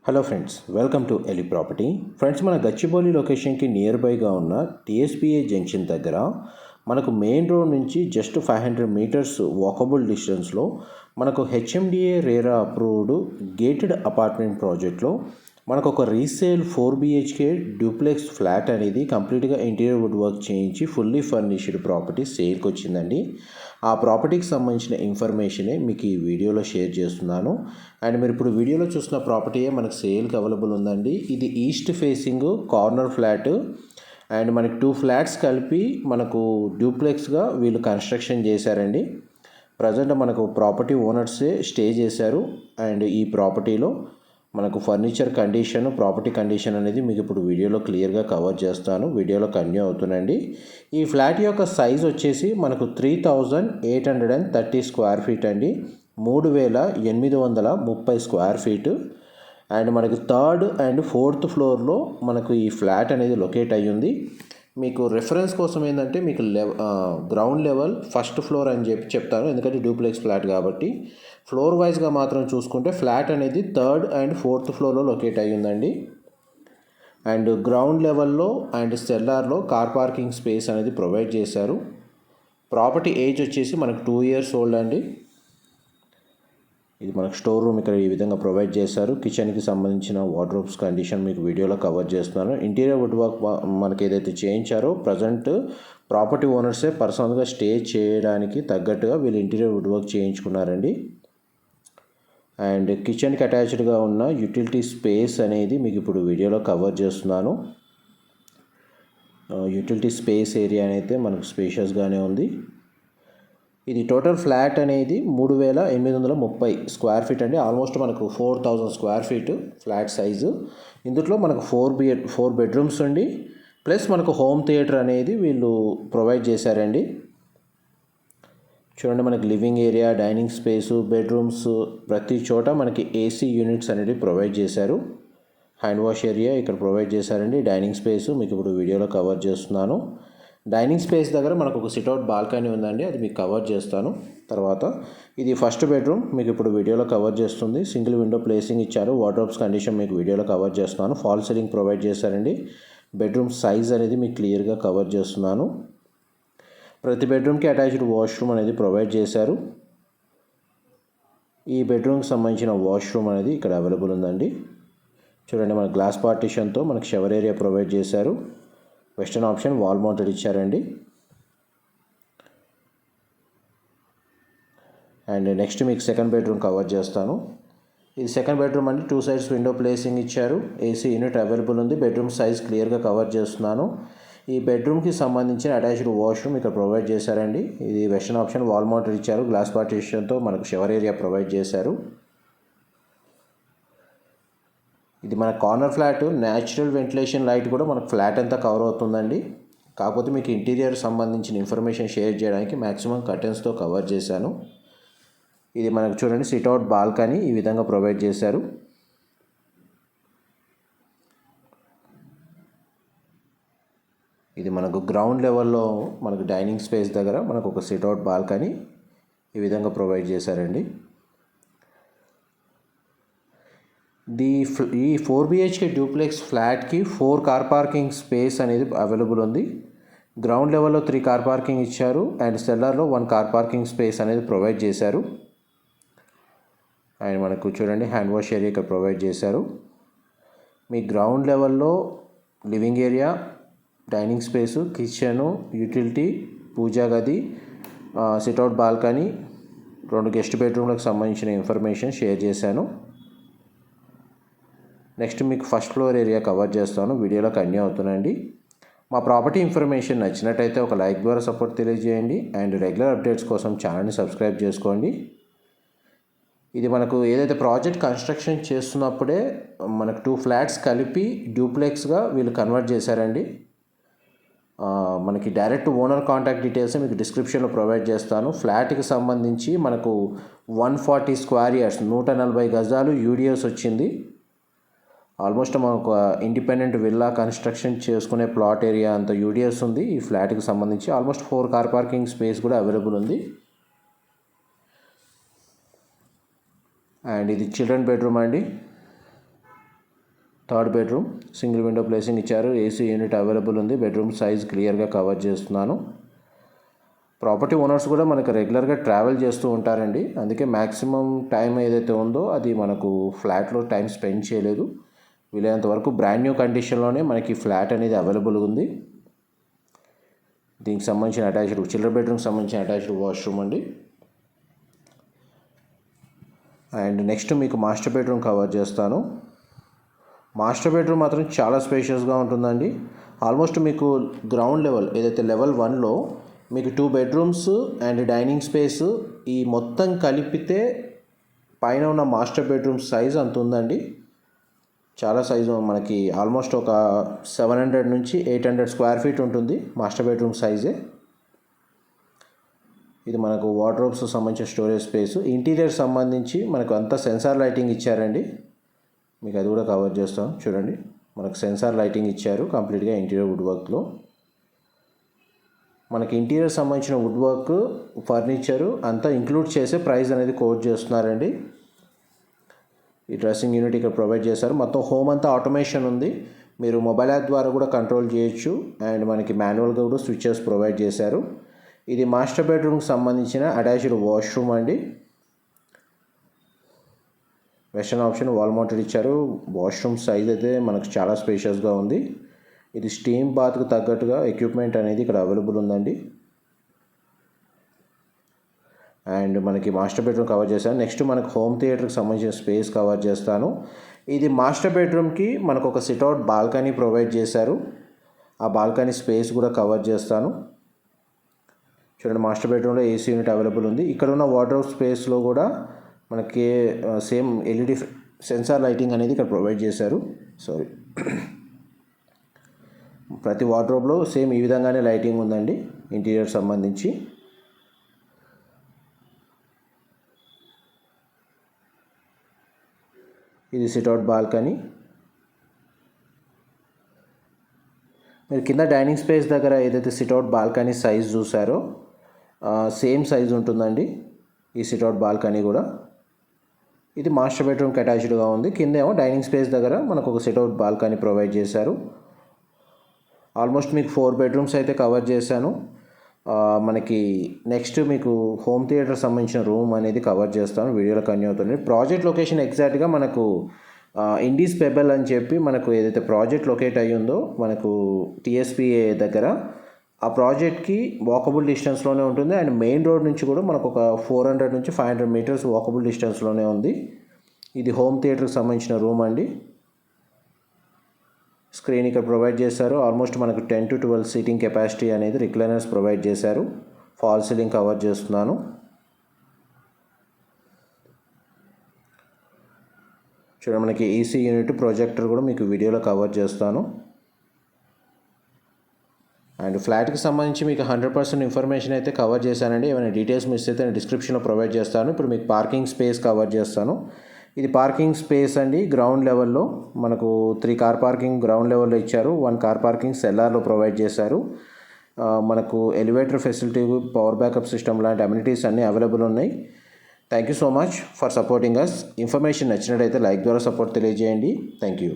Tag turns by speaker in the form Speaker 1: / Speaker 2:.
Speaker 1: Hello friends, welcome to Eli property. Friends, మన గచ్చిబౌలి లొకేషన్కి near బైగా ఉన్న టీఎస్పీఏ జంక్షన్ దగ్గర మనకు మెయిన్ రోడ్ నుంచి జస్ట్ 500 మీటర్స్ వాకబుల్ డిస్టెన్స్లో మనకు HMDA RERA approved gated apartment ప్రాజెక్ట్లో మనకు ఒక రీసేల్ 4 BHK డ్యూప్లెక్స్ ఫ్లాట్ అనేది కంప్లీట్గా ఇంటీరియర్ వుడ్ వర్క్ చేయించి ఫుల్లీ ఫర్నిష్డ్ ప్రాపర్టీ సేల్కి వచ్చిందండి. ఆ ప్రాపర్టీకి సంబంధించిన ఇన్ఫర్మేషనే మీకు ఈ వీడియోలో షేర్ చేస్తున్నాను. అండ్ మీరు ఇప్పుడు వీడియోలో చూసిన ప్రాపర్టీయే మనకు సేల్కి అవైలబుల్ ఉందండి. ఇది east facing corner flat and మనకి 2 ఫ్లాట్స్ కలిపి మనకు డ్యూప్లెక్స్గా వీళ్ళు కన్స్ట్రక్షన్ చేశారండి. ప్రజెంట్ మనకు ప్రాపర్టీ ఓనర్సే స్టే చేశారు. అండ్ ఈ ప్రాపర్టీలో మనకు ఫర్నిచర్ కండిషన్, ప్రాపర్టీ కండిషన్ అనేది మీకు ఇప్పుడు వీడియోలో క్లియర్గా కవర్ చేస్తాను. వీడియోలో కంటిన్యూ అవుతుందండి. ఈ ఫ్లాట్ యొక్క సైజ్ వచ్చేసి మనకు 3830 స్క్వేర్ ఫీట్ అండి, 3830 స్క్వేర్ ఫీట్. అండ్ మనకి థర్డ్ అండ్ ఫోర్త్ ఫ్లోర్లో మనకు ఈ ఫ్లాట్ అనేది లొకేట్ అయ్యింది. మీకు రెఫరెన్స్ కోసం ఏంటంటే మీకు గ్రౌండ్ లెవెల్ ఫస్ట్ ఫ్లోర్ అని చెప్తాను, ఎందుకంటే డూప్లెక్స్ ఫ్లాట్ కాబట్టి. ఫ్లోర్ వైజ్గా మాత్రం చూసుకుంటే ఫ్లాట్ అనేది థర్డ్ అండ్ ఫోర్త్ ఫ్లోర్లో లొకేట్ అయ్యిందండి. అండ్ గ్రౌండ్ లెవెల్లో అండ్ సెల్లార్లో కార్ పార్కింగ్ స్పేస్ అనేది ప్రొవైడ్ చేశారు. ప్రాపర్టీ ఏజ్ వచ్చేసి మనకు 2 years ఓల్డ్ అండి. ఇది మనకు స్టోర్ రూమ్ ఇక్కడ ఈ విధంగా ప్రొవైడ్ చేశారు. కిచెన్కి సంబంధించిన వార్డ్రోబ్స్ కండిషన్ మీకు వీడియోలో కవర్ చేస్తున్నాను. ఇంటీరియర్ వుడ్ వర్క్ మనకి ఏదైతే చేయించారో ప్రజెంట్ ప్రాపర్టీ ఓనర్సే పర్సనల్గా స్టే చేయడానికి తగ్గట్టుగా వీళ్ళు ఇంటీరియర్ వుడ్ వర్క్ చేయించుకున్నారండి. అండ్ కిచెన్కి అటాచ్డ్గా ఉన్న యూటిలిటీ స్పేస్ అనేది మీకు ఇప్పుడు వీడియోలో కవర్ చేస్తున్నాను. యూటిలిటీ స్పేస్ ఏరియా అయితే మనకు స్పేషియస్గానే ఉంది. ఇది టోటల్ ఫ్లాట్ అనేది 3830 స్క్వేర్ ఫీట్ అండి. ఆల్మోస్ట్ మనకు 4000 స్క్వేర్ ఫీట్ ఫ్లాట్ సైజు. ఇందులో మనకు 4 బెడ్రూమ్స్ ఉండి ప్లస్ మనకు హోమ్ థియేటర్ అనేది వీళ్ళు ప్రొవైడ్ చేశారండి. చూడండి, మనకి living area, dining space, bedrooms ప్రతి చోట మనకి ఏసీ యూనిట్స్ అనేవి ప్రొవైడ్ చేశారు. హ్యాండ్ వాష్ ఏరియా ఇక్కడ ప్రొవైడ్ చేశారండి. డైనింగ్ స్పేసు మీకు ఇప్పుడు వీడియోలో కవర్ చేస్తున్నాను. డైనింగ్ స్పేస్ దగ్గర మనకు ఒక సిట్అవుట్ బాల్కనీ ఉందండి, అది మీకు కవర్ చేస్తాను తర్వాత. ఇది ఫస్ట్ బెడ్రూమ్ మీకు ఇప్పుడు వీడియోలో కవర్ చేస్తుంది. సింగిల్ విండో ప్లేసింగ్ ఇచ్చారు. వార్డ్రోబ్స్ కండిషన్ మీకు వీడియోలో కవర్ చేస్తున్నాను. ఫాల్ సీలింగ్ ప్రొవైడ్ చేశారండి. బెడ్రూమ్ సైజ్ అనేది మీకు క్లియర్గా కవర్ చేస్తున్నాను. ప్రతి బెడ్రూమ్కి అటాచ్డ్ వాష్రూమ్ అనేది ప్రొవైడ్ చేశారు. ఈ బెడ్రూమ్కి సంబంధించిన వాష్రూమ్ అనేది ఇక్కడ అవైలబుల్ ఉందండి. చూడండి, మన గ్లాస్ పార్టీషన్తో మనకు షవర్ ఏరియా ప్రొవైడ్ చేశారు. వెస్టర్న్ ఆప్షన్ వాల్ మౌంటెడ్ ఇచ్చారండి. అండ్ నెక్స్ట్ మీకు సెకండ్ బెడ్రూమ్ కవర్ చేస్తాను. ఇది సెకండ్ బెడ్రూమ్ అండి. 2 sides విండో ప్లేసింగ్ ఇచ్చారు. ఏసీ యూనిట్ అవైలబుల్ ఉంది. బెడ్రూమ్ సైజ్ క్లియర్గా కవర్ చేస్తున్నాను. ఈ బెడ్రూమ్కి సంబంధించిన అటాచ్డ్ వాష్రూమ్ ఇక్కడ ప్రొవైడ్ చేశారండి. ఇది వెస్టర్న్ ఆప్షన్ వాల్ మౌంటెడ్ ఇచ్చారు. గ్లాస్ పార్టీషన్తో మనకు షవర్ ఏరియా ప్రొవైడ్ చేశారు. ఇది మన corner flat. Natural ventilation light కూడా మనకు ఫ్లాట్ అంతా కవర్ అవుతుందండి. కాకపోతే మీకు ఇంటీరియర్ సంబంధించిన ఇన్ఫర్మేషన్ షేర్ చేయడానికి మ్యాక్సిమం కర్టెన్స్తో కవర్ చేశాను. ఇది మనకు చూడండి సిట్అవుట్ బాల్కనీ ఈ విధంగా ప్రొవైడ్ చేశారు. ఇది మనకు గ్రౌండ్ లెవెల్లో మనకు డైనింగ్ స్పేస్ దగ్గర మనకు ఒక సిట్అవుట్ బాల్కనీ ఈ విధంగా ప్రొవైడ్ చేశారండి. ఈ 4 BHK డ్యూప్లెక్స్ ఫ్లాట్కి 4 కార్ పార్కింగ్ స్పేస్ అనేది అవైలబుల్ ఉంది. గ్రౌండ్ లెవెల్లో 3 కార్ పార్కింగ్ ఇచ్చారు. అండ్ సెల్లార్లో 1 కార్ పార్కింగ్ స్పేస్ అనేది ప్రొవైడ్ చేశారు. అండ్ మనకు చూడండి హ్యాండ్ వాష్ ఏరియా ఇక్కడ ప్రొవైడ్ చేశారు. మీ గ్రౌండ్ లెవెల్లో living area, dining space, kitchen, utility, పూజా గది, సిట్అవుట్ బాల్కనీ, 2 గెస్ట్ బెడ్రూమ్లకు సంబంధించిన ఇన్ఫర్మేషన్ షేర్ చేశాను. నెక్స్ట్ మీకు ఫస్ట్ ఫ్లోర్ ఏరియా కవర్ చేస్తాను. వీడియోలో కంటిన్యూ అవుతుందండి. మా ప్రాపర్టీ ఇన్ఫర్మేషన్ నచ్చినట్టయితే ఒక లైక్ ద్వారా సపోర్ట్ తెలియజేయండి. అండ్ రెగ్యులర్ అప్డేట్స్ కోసం ఛానల్ని సబ్స్క్రైబ్ చేసుకోండి. ఇది మనకు ఏదైతే ప్రాజెక్ట్ కన్స్ట్రక్షన్ చేస్తున్నప్పుడే మనకు 2 ఫ్లాట్స్ కలిపి డ్యూప్లెక్స్గా వీళ్ళు కన్వర్ట్ చేశారండి. మనకి డైరెక్ట్ ఓనర్ కాంటాక్ట్ డీటెయిల్స్ మీకు డిస్క్రిప్షన్లో ప్రొవైడ్ చేస్తాను. ఫ్లాట్కి సంబంధించి మనకు 140 స్క్వేర్ యార్డ్స్ 140 గజాలు యూడిఎస్ వచ్చింది. ఆల్మోస్ట్ మనకు ఇండిపెండెంట్ విల్లా కన్స్ట్రక్షన్ చేసుకునే ప్లాట్ ఏరియా అంత యూడిఎస్ ఉంది. ఈ ఫ్లాట్కి సంబంధించి ఆల్మోస్ట్ 4 కార్ పార్కింగ్ స్పేస్ కూడా అవైలబుల్ ఉంది. అండ్ ఇది చిల్డ్రన్ బెడ్రూమ్ అండి. Third bedroom single window placing ఇచ్చారు. ఏసీ యూనిట్ అవైలబుల్ ఉంది. బెడ్రూమ్ సైజ్ క్లియర్గా కవర్ చేస్తున్నాను. ప్రాపర్టీ ఓనర్స్ కూడా మనకు రెగ్యులర్గా ట్రావెల్ చేస్తూ ఉంటారండి. అందుకే మ్యాక్సిమం టైం ఏదైతే ఉందో అది మనకు ఫ్లాట్లో టైం స్పెండ్ చేయలేదు. వీలైనంత వరకు బ్రాండ్ న్యూ కండిషన్లోనే మనకి ఫ్లాట్ అనేది అవైలబుల్గా ఉంది. దీనికి సంబంధించిన అటాచ్డ్ చిల్డ్రన్ బెడ్రూమ్కి సంబంధించిన అటాచ్డ్ వాష్రూమ్ అండి. అండ్ నెక్స్ట్ మీకు మాస్టర్ బెడ్రూమ్ కవర్ చేస్తాను. మాస్టర్ బెడ్రూమ్ మాత్రం చాలా స్పేషియస్గా ఉంటుందండి. ఆల్మోస్ట్ మీకు గ్రౌండ్ లెవెల్ ఏదైతే లెవెల్ 1లో మీకు 2 బెడ్రూమ్స్ అండ్ డైనింగ్ స్పేస్ ఈ మొత్తం కలిపితే పైన ఉన్న మాస్టర్ బెడ్రూమ్ సైజ్ అంత ఉందండి. చాలా సైజు మనకి ఆల్మోస్ట్ ఒక 700 నుంచి 800 స్క్వేర్ ఫీట్ ఉంటుంది మాస్టర్ బెడ్రూమ్ సైజే. ఇది మనకు వార్డ్రోబ్స్ సంబంధించిన స్టోరేజ్ స్పేస్. ఇంటీరియర్ సంబంధించి మనకు అంతా సెన్సార్ లైటింగ్ ఇచ్చారండి. మీకు అది కూడా కవర్ చేస్తాం చూడండి. మనకు సెన్సార్ లైటింగ్ ఇచ్చారు కంప్లీట్గా ఇంటీరియర్ వుడ్ వర్క్లో. మనకి ఇంటీరియర్ సంబంధించిన వుడ్ వర్క్ ఫర్నిచరు అంతా ఇంక్లూడ్ చేసే ప్రైస్ అనేది కోట్ చేస్తున్నారండి. ఈ డ్రెస్సింగ్ యూనిట్ ఇక్కడ ప్రొవైడ్ చేశారు. మొత్తం హోమ్ అంతా ఆటోమేషన్ ఉంది. మీరు మొబైల్ యాప్ ద్వారా కూడా కంట్రోల్ చేయొచ్చు. అండ్ మనకి మాన్యువల్గా కూడా స్విచెస్ ప్రొవైడ్ చేశారు. ఇది మాస్టర్ బెడ్రూమ్కి సంబంధించిన అటాచ్డ్ వాష్రూమ్ అండి. వెస్టర్న్ ఆప్షన్ వాల్ మౌంటెడ్ ఇచ్చారు. వాష్రూమ్ సైజ్ అయితే మనకు చాలా స్పేషియస్గా ఉంది. ఇది స్టీమ్ బాత్కు తగ్గట్టుగా ఎక్విప్మెంట్ అనేది ఇక్కడ అవైలబుల్ ఉందండి. అండ్ మనకి మాస్టర్ బెడ్రూమ్ కవర్ చేశాను. నెక్స్ట్ మనకు హోమ్ థియేటర్కి సంబంధించిన స్పేస్ కవర్ చేస్తాను. ఇది మాస్టర్ బెడ్రూమ్కి మనకు ఒక సిట్అవుట్ బాల్కనీ ప్రొవైడ్ చేశారు. ఆ బాల్కనీ స్పేస్ కూడా కవర్ చేస్తాను. చూడండి, మాస్టర్ బెడ్రూమ్లో ఏసీ యూనిట్ అవైలబుల్ ఉంది. ఇక్కడ ఉన్న వార్డ్రోబ్ స్పేస్లో కూడా మనకి సేమ్ ఎల్ఈడి సెన్సార్ లైటింగ్ అనేది ఇక్కడ ప్రొవైడ్ చేశారు. ప్రతి వార్డ్రోబ్లో సేమ్ ఈ విధంగానే లైటింగ్ ఉందండి ఇంటీరియర్ సంబంధించి. ఇది సిట్అవుట్ బాల్కనీ. మీరు కింద డైనింగ్ స్పేస్ దగ్గర ఏదైతే సిట్అవుట్ బాల్కనీ సైజ్ చూసారో సేమ్ సైజ్ ఉంటుందండి ఈ సిట్అవుట్ బాల్కనీ కూడా. ఇది మాస్టర్ బెడ్రూమ్కి అటాచ్డ్గా ఉంది. కింద ఏమో డైనింగ్ స్పేస్ దగ్గర మనకు ఒక సిట్అవుట్ బాల్కనీ ప్రొవైడ్ చేశారు. ఆల్మోస్ట్ మీకు 4 బెడ్రూమ్స్ అయితే కవర్ చేశాను. మనకి నెక్స్ట్ మీకు హోమ్ థియేటర్ సంబంధించిన రూమ్ అనేది కవర్ చేస్తాను. వీడియోలో కన్యూ అవుతుంది. ప్రాజెక్ట్ లొకేషన్ ఎగ్జాక్ట్గా మనకు ఇండీస్ పెబెల్ అని చెప్పి మనకు ఏదైతే ప్రాజెక్ట్ లొకేట్ అయ్యి ఉందో మనకు టీఎస్పీఏ దగ్గర, ఆ ప్రాజెక్ట్కి వాకబుల్ డిస్టెన్స్లోనే ఉంటుంది. అండ్ మెయిన్ రోడ్ నుంచి కూడా మనకు ఒక 400 నుంచి 500 మీటర్స్ వాకబుల్ డిస్టెన్స్లోనే ఉంది. ఇది హోమ్ థియేటర్కి సంబంధించిన రూమ్ అండి. స్క్రీన్ ఇక్కడ ప్రొవైడ్ చేశారు. ఆల్మోస్ట్ మనకు 10 to 12 సీటింగ్ కెపాసిటీ అనేది రిక్లైనర్స్ ప్రొవైడ్ చేశారు. ఫాల్ సీలింగ్ కవర్ చేస్తున్నాను. చూడండి, మనకి ఈసీ యూనిట్ ప్రొజెక్టర్ కూడా మీకు వీడియోలో కవర్ చేస్తాను. అండ్ ఫ్లాట్కి సంబంధించి మీకు 100% ఇన్ఫర్మేషన్ అయితే కవర్ చేశానండి. ఏమైనా డీటెయిల్స్ మిస్ అయితే నేను డిస్క్రిప్షన్లో ప్రొవైడ్ చేస్తాను. ఇప్పుడు మీకు పార్కింగ్ స్పేస్ కవర్ చేస్తాను. ఇది పార్కింగ్ స్పేస్ అండి. గ్రౌండ్ లెవెల్లో మనకు 3 కార్ పార్కింగ్ గ్రౌండ్ లెవెల్లో ఇచ్చారు. 1 కార్ పార్కింగ్ సెల్లార్లో ప్రొవైడ్ చేశారు. మనకు elevator facility, power backup system లాంటి అమ్యూనిటీస్ అన్నీ అవైలబుల్ ఉన్నాయి. Thank you so much for supporting us. Information నచ్చినట్టయితే లైక్ ద్వారా సపోర్ట్ తెలియజేయండి. Thank you.